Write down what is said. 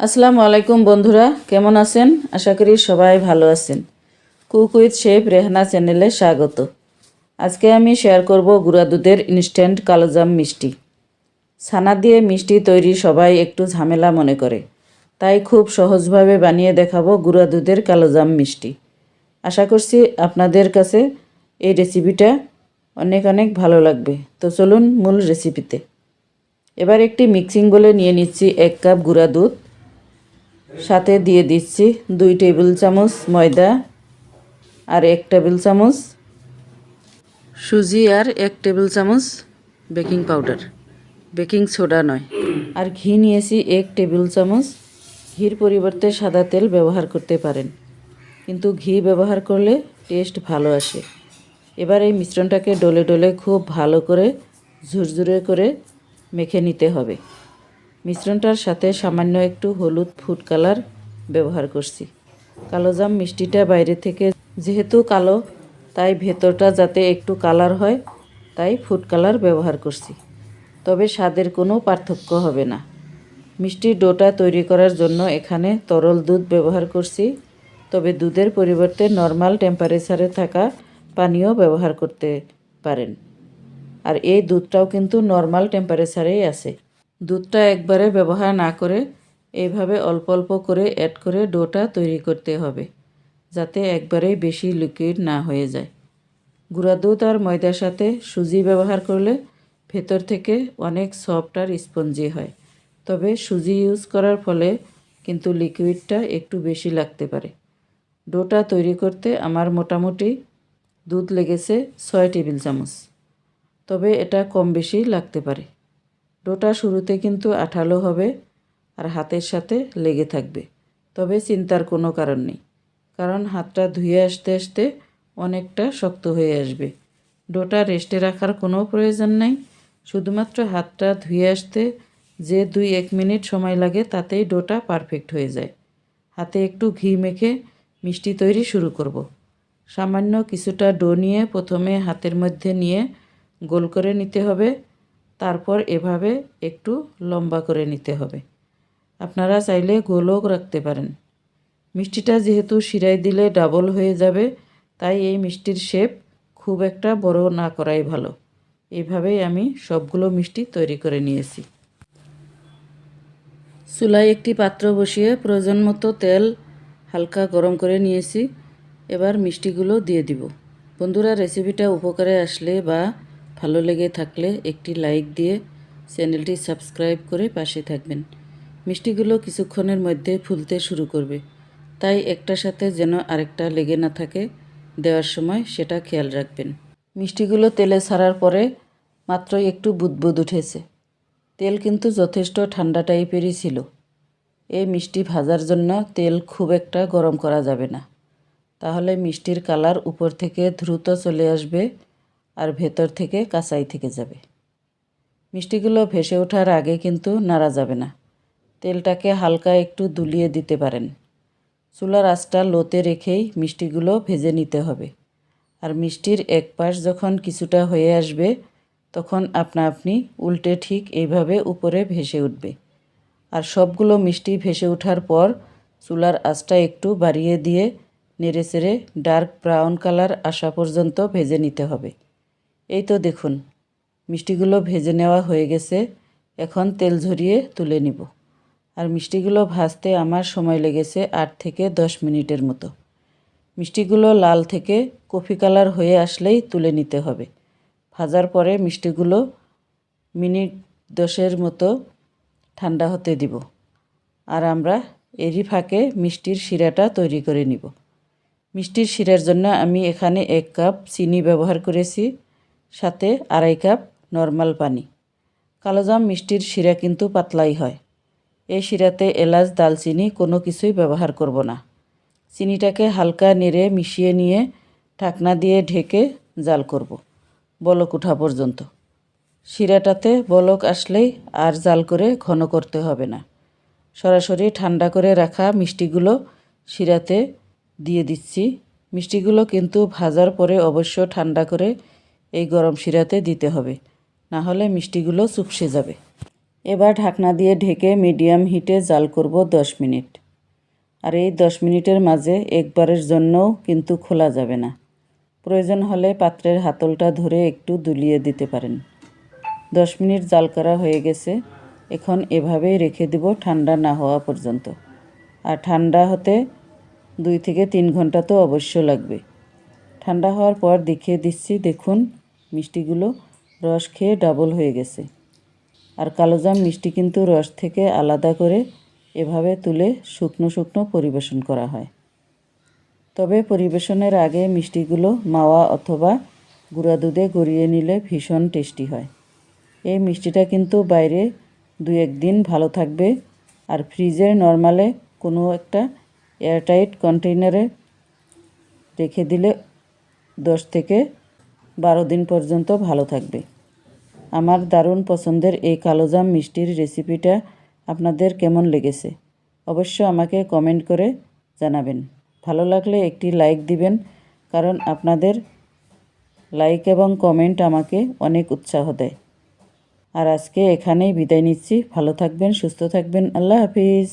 আসসালামু আলাইকুম বন্ধুরা, কেমন আছেন? আশা করি সবাই ভালো আছেন। কুক উইথ শেফ রেহানা চ্যানেলে স্বাগত। আজকে আমি শেয়ার করব গুঁড়া দুধের ইনস্ট্যান্ট কালোজাম মিষ্টি। ছানা দিয়ে মিষ্টি তৈরি সবাই একটু ঝামেলা মনে করে, তাই খুব সহজভাবে বানিয়ে দেখাবো গুঁড়া দুধের কালোজাম মিষ্টি। আশা করছি আপনাদের কাছে এই রেসিপিটা অনেক অনেক ভালো লাগবে। তো চলুন মূল রেসিপিতে। এবার একটি মিক্সিং বলে নিয়ে নিচ্ছি 1 কাপ গুঁড়া দুধ, সাথে দিয়ে দিচ্ছি 2 টেবিল চামচ ময়দা আর 1 টেবিল চামচ সুজি আর 1 টেবিল চামচ বেকিং পাউডার, বেকিং সোডা নয়। আর ঘি নিয়েছি 1 টেবিল চামচ। ঘির পরিবর্তে সাদা তেল ব্যবহার করতে পারেন, কিন্তু ঘি ব্যবহার করলে টেস্ট ভালো আসে। এবার এই মিশ্রণটাকে ডলে ডলে খুব ভালো করে ঝুরঝুরে করে মেখে নিতে হবে। মিশ্রণটার সাথে সামান্য একটু হলুদ ফুড কালার ব্যবহার করছি। কালোজাম মিষ্টিটা বাইরে থেকে যেহেতু কালো, তাই ভেতরটা যাতে একটু কালার হয়, তাই ফুড কালার ব্যবহার করছি। তবে স্বাদের কোনো পার্থক্য হবে না। মিষ্টির ডোটা তৈরি করার জন্য এখানে তরল দুধ ব্যবহার করছি, তবে দুধের পরিবর্তে নর্মাল টেম্পারেচারে থাকা পানীয় ব্যবহার করতে পারেন। আর এই দুধটাও কিন্তু নর্মাল টেম্পারেচারেই আছে। দুধটা একবারে ব্যবহার না করে এইভাবে অল্প অল্প করে অ্যাড করে ডোটা তৈরি করতে হবে, যাতে একবারে বেশি লিকুইড না হয়ে যায়। গুঁড়া দুধ আর ময়দার সাথে সুজি ব্যবহার করলে ভেতর থেকে অনেক সফট আর স্পঞ্জি হয়। তবে সুজি ইউজ করার ফলে কিন্তু লিকুইডটা একটু বেশি লাগতে পারে। ডোটা তৈরি করতে আমার মোটামুটি দুধ লেগেছে 6 টেবিল চামচ, তবে এটা কম বেশি লাগতে পারে। ডোটা শুরুতে কিন্তু আঠালো হবে আর হাতের সাথে লেগে থাকবে, তবে চিন্তার কোনো কারণ নেই, কারণ হাতটা ধুয়ে আসতে আসতে অনেকটা শক্ত হয়ে আসবে। ডোটা রেস্টে রাখার কোনো প্রয়োজন নেই, শুধুমাত্র হাতটা ধুয়ে আসতে যে 2-1 মিনিট সময় লাগে তাতেই ডোটা পারফেক্ট হয়ে যায়। হাতে একটু ঘি মেখে মিষ্টি তৈরি শুরু করব। সামান্য কিছুটা ডো নিয়ে প্রথমে হাতের মধ্যে নিয়ে গোল করে নিতে হবে, তারপর এভাবে একটু লম্বা করে নিতে হবে। আপনারা চাইলে গোলও রাখতে পারেন। মিষ্টিটা যেহেতু শিরায় দিলে ডাবল হয়ে যাবে, তাই এই মিষ্টির শেপ খুব একটা বড় না করাই ভালো। এইভাবেই আমি সবগুলো মিষ্টি তৈরি করে নিয়েছি। চুলায় একটি পাত্র বসিয়ে প্রয়োজন মতো তেল হালকা গরম করে নিয়েছি। এবার মিষ্টিগুলো দিয়ে দিব। বন্ধুরা, রেসিপিটা উপকারে আসলে বা ভালো লেগে থাকলে একটি লাইক দিয়ে চ্যানেলটি সাবস্ক্রাইব করে পাশে থাকবেন। মিষ্টিগুলো কিছুক্ষণের মধ্যে ফুলতে শুরু করবে, তাই একটার সাথে যেন আরেকটা লেগে না থাকে দেওয়ার সময় সেটা খেয়াল রাখবেন। মিষ্টিগুলো তেলে ছাড়ার পরে মাত্র একটু বুদবুদ উঠেছে। তেল কিন্তু যথেষ্ট ঠান্ডা টাইপেরই ছিল। এই মিষ্টি ভাজার জন্য তেল খুব একটা গরম করা যাবে না, তাহলে মিষ্টির কালার উপর থেকে দ্রুত চলে আসবে আর ভেতর থেকে কাঁচাই থেকে যাবে। মিষ্টিগুলো ভেসে ওঠার আগে কিন্তু নাড়া যাবে না। তেলটাকে হালকা একটু দুলিয়ে দিতে পারেন। চুলার আঁচটা লোতে রেখেই মিষ্টিগুলো ভেজে নিতে হবে। আর মিষ্টির এক পাশ যখন কিছুটা হয়ে আসবে, তখন আপনা আপনি উল্টে ঠিক এইভাবে উপরে ভেসে উঠবে। আর সবগুলো মিষ্টি ভেসে ওঠার পর চুলার আঁচটা একটু বাড়িয়ে দিয়ে নেড়েচেড়ে ডার্ক ব্রাউন কালার আসা পর্যন্ত ভেজে নিতে হবে। এই তো দেখুন, মিষ্টিগুলো ভেজে নেওয়া হয়ে গেছে। এখন তেল ঝরিয়ে তুলে নিব। আর মিষ্টিগুলো ভাজতে আমার সময় লেগেছে 8 থেকে 10 মিনিটের মতো। মিষ্টিগুলো লাল থেকে কফি কালার হয়ে আসলেই তুলে নিতে হবে। ভাজার পরে মিষ্টিগুলো মিনিট 10-এর মতো ঠান্ডা হতে দিব। আর আমরা এরই ফাঁকে মিষ্টির শিরাটা তৈরি করে নিব। মিষ্টির শিরার জন্য আমি এখানে 1 কাপ চিনি ব্যবহার করেছি, সাথে 2.5 কাপ নর্মাল পানি। কালোজাম মিষ্টির শিরা কিন্তু পাতলাই হয়। এই শিরাতে এলাচ দালচিনি কোনো কিছুই ব্যবহার করব না। চিনিটাকে হালকা নেড়ে মিশিয়ে নিয়ে ঢাকনা দিয়ে ঢেকে জাল করব বলক ওঠা পর্যন্ত। শিরাটাতে বলক আসলেই আর জাল করে ঘন করতে হবে না। সরাসরি ঠান্ডা করে রাখা মিষ্টিগুলো শিরাতে দিয়ে দিচ্ছি। মিষ্টিগুলো কিন্তু ভাজার পরে অবশ্য ঠান্ডা করে এই গরম শিরাতে দিতে হবে, না হলে মিষ্টিগুলো চুপসে যাবে। এবার ঢাকনা দিয়ে ঢেকে মিডিয়াম হিটে জাল করব 10 মিনিট। আর এই 10 মিনিটের মাঝে একবারের জন্যও কিন্তু খোলা যাবে না। প্রয়োজন হলে পাত্রের হাতলটা ধরে একটু দুলিয়ে দিতে পারেন। 10 মিনিট জাল করা হয়ে গেছে। এখন এভাবেই রেখে দেব ঠান্ডা না হওয়া পর্যন্ত। আর ঠান্ডা হতে 2 থেকে 3 ঘন্টা তো অবশ্য লাগবে। ঠান্ডা হওয়ার পর দেখিয়ে দিচ্ছি, দেখুন মিষ্টিগুলো রস খেয়ে ডাবল হয়ে গেছে। আর কালোজাম মিষ্টি কিন্তু রস থেকে আলাদা করে এভাবে তুলে শুকনো শুকনো পরিবেশন করা হয়। তবে পরিবেশনের আগে মিষ্টিগুলো মাওয়া অথবা গুঁড়া দুধে গড়িয়ে নিলে ভীষণ টেস্টি হয়। এই মিষ্টিটা কিন্তু বাইরে 2-1 দিন ভালো থাকবে, আর ফ্রিজে নরমালে কোনো একটা এয়ারটাইট কন্টেইনারে রেখে দিলে 10 থেকে 12 দিন পর্যন্ত ভালো থাকবে। আমার দারুণ পছন্দের এই কালোজাম মিষ্টির রেসিপিটা আপনাদের কেমন লেগেছে অবশ্য আমাকে কমেন্ট করে জানাবেন। ভালো লাগলে একটি লাইক দিবেন, কারণ আপনাদের লাইক এবং কমেন্ট আমাকে অনেক উৎসাহ দেয়। আর আজকে এখানেই বিদায় নিচ্ছি। ভালো থাকবেন, সুস্থ থাকবেন। আল্লাহ হাফিজ।